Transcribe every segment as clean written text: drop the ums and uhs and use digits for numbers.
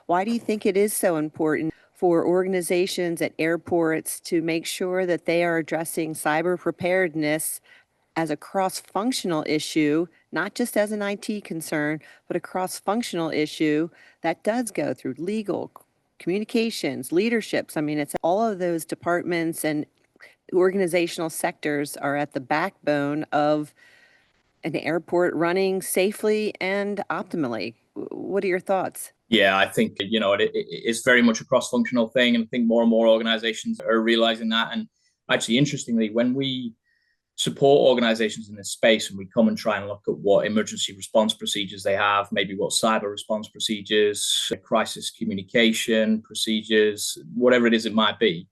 Why do you think it is so important for organizations at airports to make sure that they are addressing cyber preparedness as a cross-functional issue, not just as an IT concern, but a cross-functional issue that does go through legal, communications, leaderships? I mean, it's all of those departments and organizational sectors are at the backbone of an airport running safely and optimally. What are your thoughts? Yeah, I think, it's very much a cross-functional thing. And I think more and more organizations are realizing that. And actually, interestingly, when we support organizations in this space and we come and try and look at what emergency response procedures they have, maybe what cyber response procedures, crisis communication procedures, whatever it is it might be,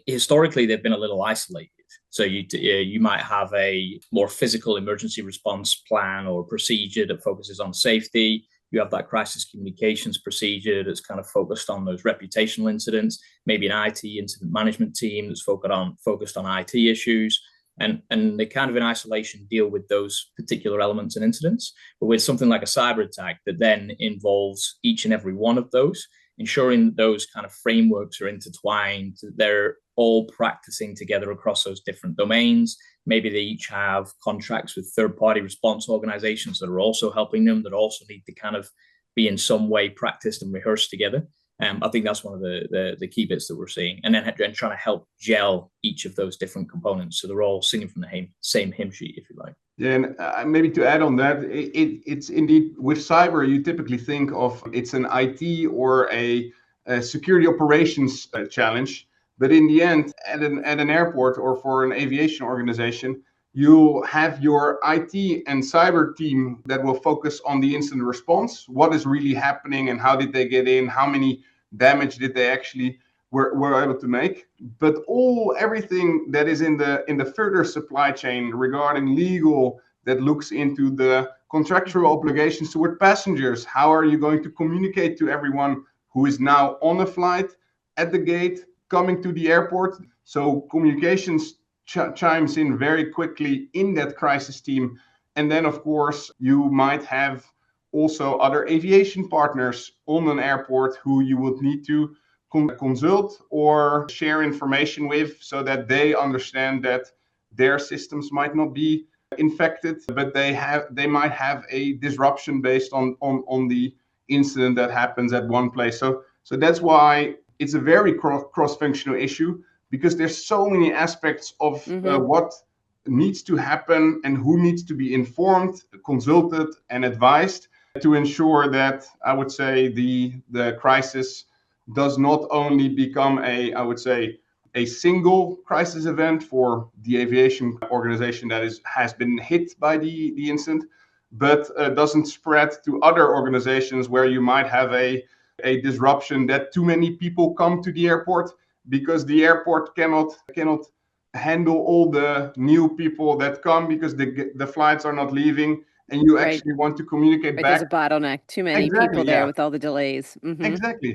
historically, they've been a little isolated. So you might have a more physical emergency response plan or procedure that focuses on safety. You have that crisis communications procedure that's kind of focused on those reputational incidents, maybe an IT incident management team that's focused on IT issues. And they kind of in isolation deal with those particular elements and incidents. But with something like a cyber attack that then involves each and every one of those, ensuring that those kind of frameworks are intertwined, they're all practicing together across those different domains. Maybe they each have contracts with third-party response organizations that are also helping them, that also need to kind of be in some way practiced and rehearsed together. I think that's one of the key bits that we're seeing. And then trying to help gel each of those different components so they're all singing from the same hymn sheet, if you like. Yeah, and maybe to add on that, it's indeed with cyber, you typically think of it's an IT or a security operations challenge. But in the end, at an airport or for an aviation organization, you have your IT and cyber team that will focus on the incident response. What is really happening and how did they get in? How many damage did they actually were able to make? But everything that is in the further supply chain regarding legal, that looks into the contractual obligations toward passengers. How are you going to communicate to everyone who is now on a flight, at the gate, coming to the airport? So communications chimes in very quickly in that crisis team. And then, of course, you might have also other aviation partners on an airport who you would need to consult or share information with so that they understand that their systems might not be infected, but they might have a disruption based on the incident that happens at one place. So that's why it's a very cross-functional issue, because there's so many aspects of what needs to happen and who needs to be informed, consulted, and advised to ensure that, I would say, the crisis does not only become a single crisis event for the aviation organization that has been hit by the incident, but doesn't spread to other organizations where you might have a disruption that too many people come to the airport because the airport cannot handle all the new people that come because the flights are not leaving, and you actually want to communicate back. There's a bottleneck, too many people there with all the delays. Exactly.